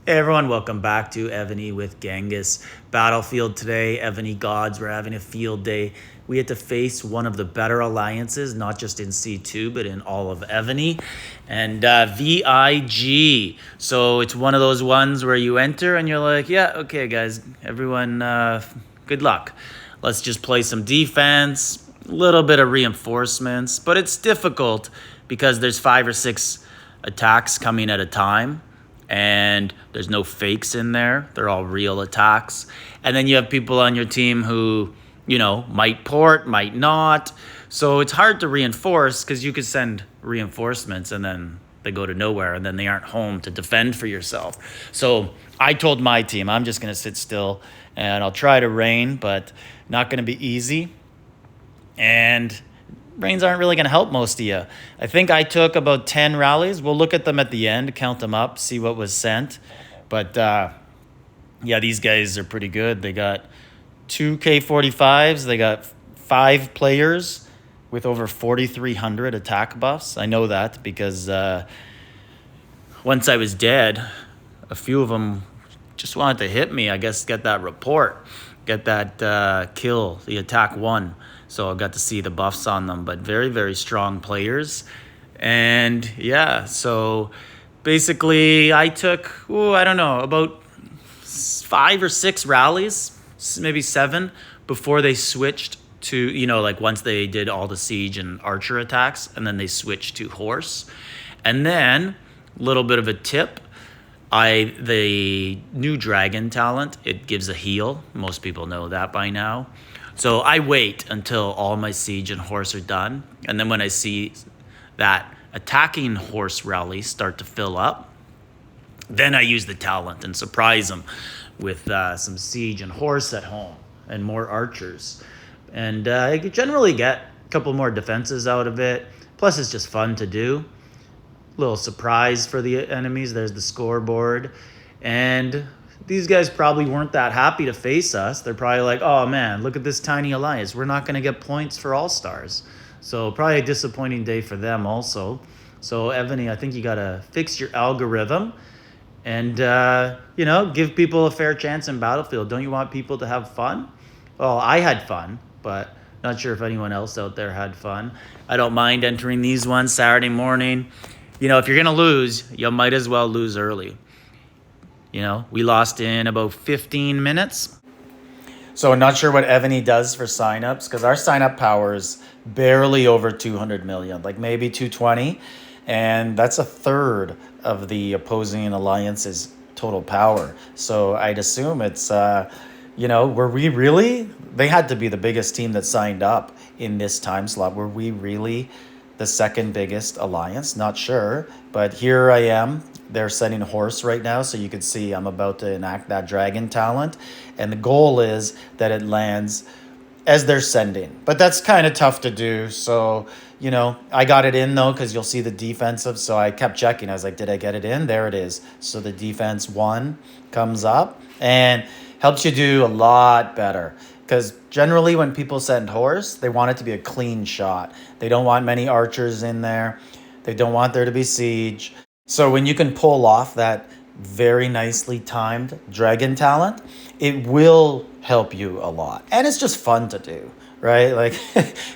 Hey everyone, welcome back to Evany with Genghis. Battlefield today, Evany Gods, we're having a field day. We had to face one of the better alliances, not just in C2, but in all of Evany. And VIG. So it's one of those ones where you enter and you're like, yeah, okay, guys, everyone, good luck. Let's just play some defense, a little bit of reinforcements, but it's difficult because there's 5 or 6 attacks coming at a time and there's no fakes in there. They're all real attacks. And then you have people on your team who, might port, might not. So it's hard to reinforce because you could send reinforcements and then they go to nowhere and then they aren't home to defend for yourself. So I told my team, I'm just going to sit still and I'll try to rain, but not going to be easy. And rains aren't really going to help most of you. I think I took about 10 rallies. We'll look at them at the end, count them up, see what was sent. But yeah, these guys are pretty good. They got 2 K45s. They got 5 players with over 4,300 attack buffs. I know that because once I was dead, a few of them just wanted to hit me. I guess get that report, get that kill, the attack one. So I got to see the buffs on them, but very, very strong players. And yeah, so basically I took, I don't know, about 5 or 6 rallies, maybe 7, before they switched to, like once they did all the siege and archer attacks, and then they switched to horse. And then, a little bit of a tip, the new dragon talent, it gives a heal. Most people know that by now. So I wait until all my siege and horse are done. And then when I see that attacking horse rally start to fill up, then I use the talent and surprise them with some siege and horse at home and more archers. And I generally get a couple more defenses out of it. Plus, it's just fun to do. Little surprise for the enemies. There's the scoreboard. And these guys probably weren't that happy to face us. They're probably like, oh man, look at this tiny alliance. We're not going to get points for All-Stars. So probably a disappointing day for them also. So Evany, I think you got to fix your algorithm and, give people a fair chance in Battlefield. Don't you want people to have fun? Well, I had fun, but not sure if anyone else out there had fun. I don't mind entering these ones Saturday morning. If you're going to lose, you might as well lose early. We lost in about 15 minutes. So I'm not sure what Evany does for signups because our signup power is barely over 200 million, like maybe 220. And that's a third of the opposing alliance's total power. So I'd assume it's, were we really, they had to be the biggest team that signed up in this time slot. Were we really the second biggest alliance? Not sure, but here I am. They're sending horse right now, so you can see I'm about to enact that dragon talent, and the goal is that it lands as they're sending, but that's kind of tough to do. So I got it in though because you'll see the defensive, so I kept checking. I was like, did I get it in? There it is. So the defense 1 comes up and helps you do a lot better. Because generally when people send horse, they want it to be a clean shot. They don't want many archers in there. They don't want there to be siege. So when you can pull off that very nicely timed dragon talent, it will help you a lot. And it's just fun to do, right? Like,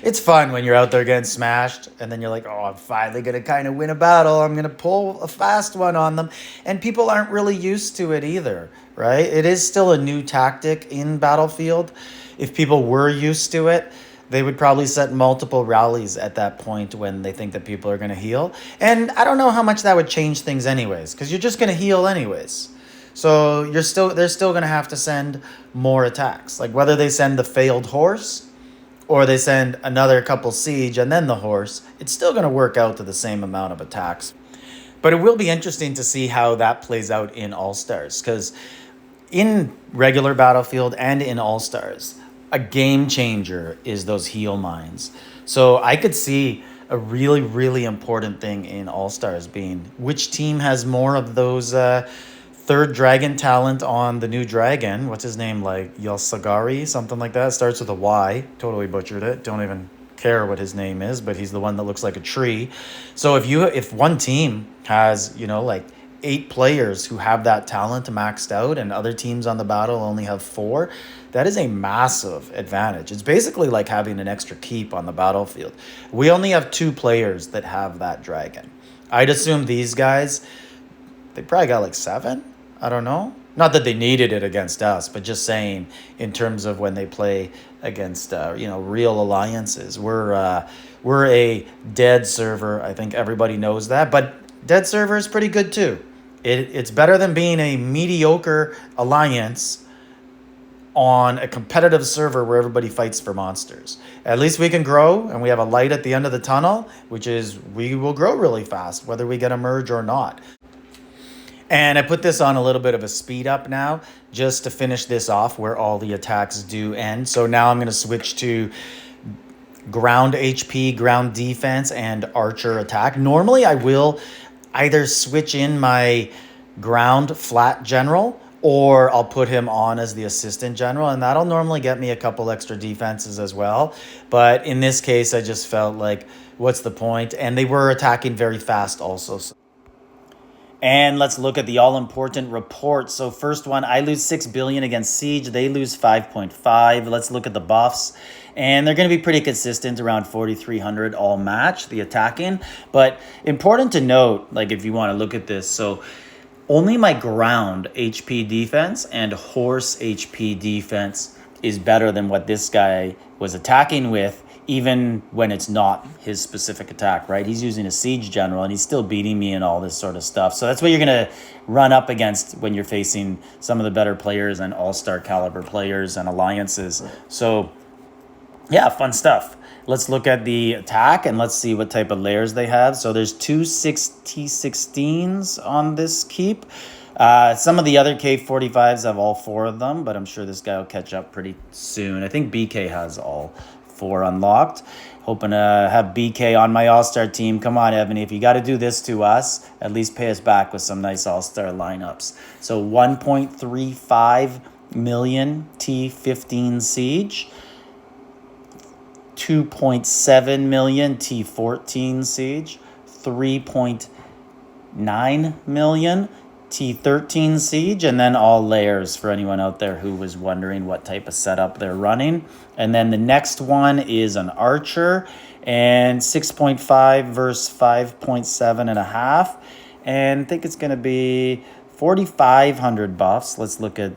it's fun when you're out there getting smashed and then you're like, oh, I'm finally going to kind of win a battle. I'm going to pull a fast one on them. And people aren't really used to it either, right? It is still a new tactic in Battlefield. If people were used to it, they would probably set multiple rallies at that point when they think that people are going to heal. And I don't know how much that would change things anyways, because you're just going to heal anyways. So they're still going to have to send more attacks. Like whether they send the failed horse or they send another couple siege and then the horse, it's still going to work out to the same amount of attacks. But it will be interesting to see how that plays out in All-Stars, because in regular Battlefield and in All-Stars, a game changer is those heal mines. So I could see a really, really important thing in All-Stars being which team has more of those third dragon talent on the new dragon. What's his name? Like Yalsagari, something like that. Starts with a Y. Totally butchered it. Don't even care what his name is, but he's the one that looks like a tree. So if one team has, like 8 players who have that talent maxed out, and other teams on the battle only have 4. That is a massive advantage. It's basically like having an extra keep on the battlefield. We only have 2 players that have that dragon. I'd assume these guys, they probably got like 7. I don't know. Not that they needed it against us, but just saying in terms of when they play against real alliances. We're a dead server. I think everybody knows that, but dead server is pretty good too. It's better than being a mediocre alliance on a competitive server where everybody fights for monsters. At least we can grow, and we have a light at the end of the tunnel, which is we will grow really fast, whether we get a merge or not. And I put this on a little bit of a speed up now, just to finish this off where all the attacks do end. So now I'm going to switch to ground HP, ground defense, and archer attack. Normally I will either switch in my ground flat general, or I'll put him on as the assistant general, and that'll normally get me a couple extra defenses as well. But in this case, I just felt like, what's the point? And they were attacking very fast also. And let's look at the all-important report. So first one, I lose 6 billion against Siege. They lose 5.5. Let's look at the buffs. And they're going to be pretty consistent, around 4,300 all match, the attacking. But important to note, like if you want to look at this, so only my ground HP defense and horse HP defense is better than what this guy was attacking with, even when it's not his specific attack, right? He's using a siege general and he's still beating me and all this sort of stuff. So that's what you're going to run up against when you're facing some of the better players and all-star caliber players and alliances. So yeah, fun stuff. Let's look at the attack and let's see what type of layers they have. So there's 2 T16s on this keep. Some of the other K45s have all 4 of them, but I'm sure this guy will catch up pretty soon. I think BK has all 4 unlocked. Hoping to have BK on my all-star team. Come on, Evan, if you got to do this to us, at least pay us back with some nice all-star lineups. So 1.35 million T15 Siege, 2.7 million T14 Siege, 3.9 million T13 Siege, and then all layers for anyone out there who was wondering what type of setup they're running. And then the next one is an archer, and 6.5 versus 5.7.5. And I think it's going to be 4,500 buffs. Let's look at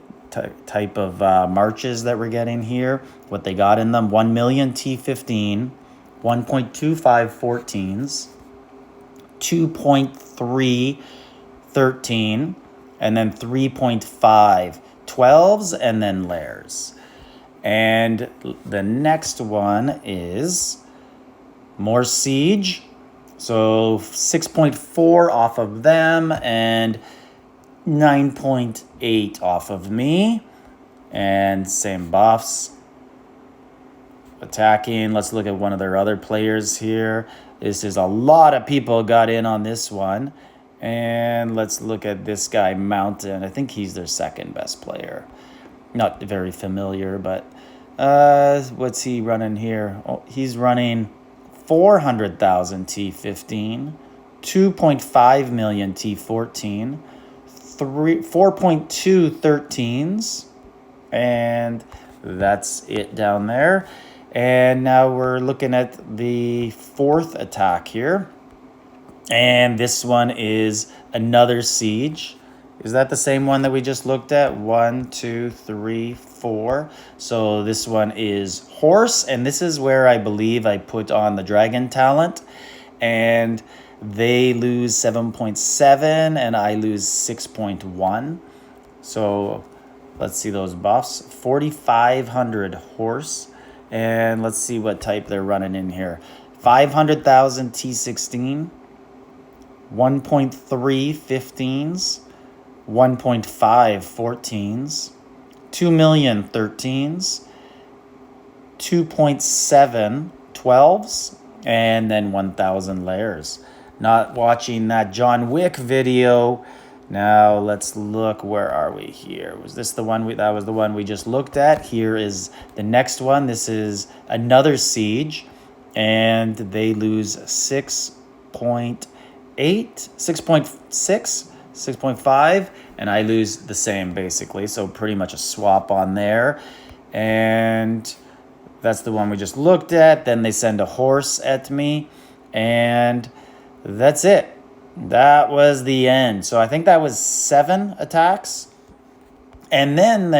type of marches that we're getting here, what they got in them. 1 million T15, 1.25 14s, 2.3 13, and then 3.5 12s, and then layers. And the next one is more siege. So 6.4 off of them and 9.8 off of me. And same buffs. Attacking. Let's look at one of their other players here. This is a lot of people got in on this one. And let's look at this guy, Mountain. I think he's their second best player. Not very familiar, but what's he running here? Oh, he's running 400,000 T15, 2.5 million T14, 4.2 13s, and that's it down there. And now we're looking at the 4th attack here. And this one is another siege. Is that the same one that we just looked at? 1, 2, 3, 4. So this one is horse, and this is where I believe I put on the dragon talent. And they lose 7.7 and I lose 6.1. So let's see those buffs. 4,500 horse. And let's see what type they're running in here. 500,000 T16. 1.3 15s, 1.5 14s, 2 million 13s, 2.7 12s, and then 1,000 layers. Not watching that John Wick video. Now let's look. Where are we here? Was this the one that was the one we just looked at? Here is the next one. This is another siege, and they lose 6.6 6.5, and I lose the same basically. So pretty much a swap on there. And that's the one we just looked at. Then they send a horse at me, and that's it. That was the end. So I think that was 7 attacks. And then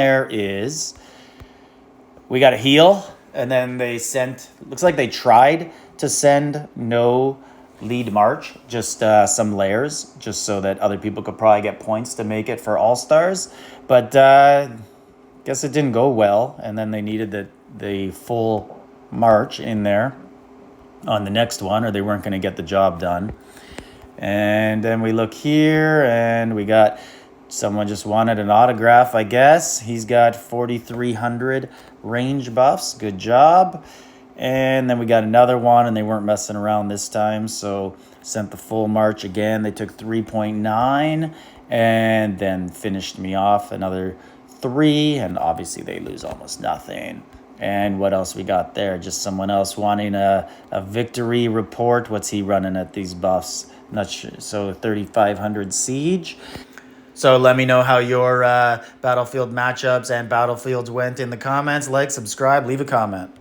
we got a heal, and then they sent, looks like they tried to send no lead march, just some layers, just so that other people could probably get points to make it for All-Stars. But guess it didn't go well, and then they needed the full march in there on the next one, or they weren't going to get the job done. And then we look here, and we got someone just wanted an autograph, I guess. He's got 4,300 range buffs. Good job. And then we got another one, and they weren't messing around this time, so sent the full march again. They took 3.9 and then finished me off another 3, and obviously they lose almost nothing. And what else we got there? Just someone else wanting a victory report. What's he running at these buffs? Not sure. So 3,500 siege. So let me know how your Battlefield matchups and Battlefields went in the comments. Like, subscribe, leave a comment.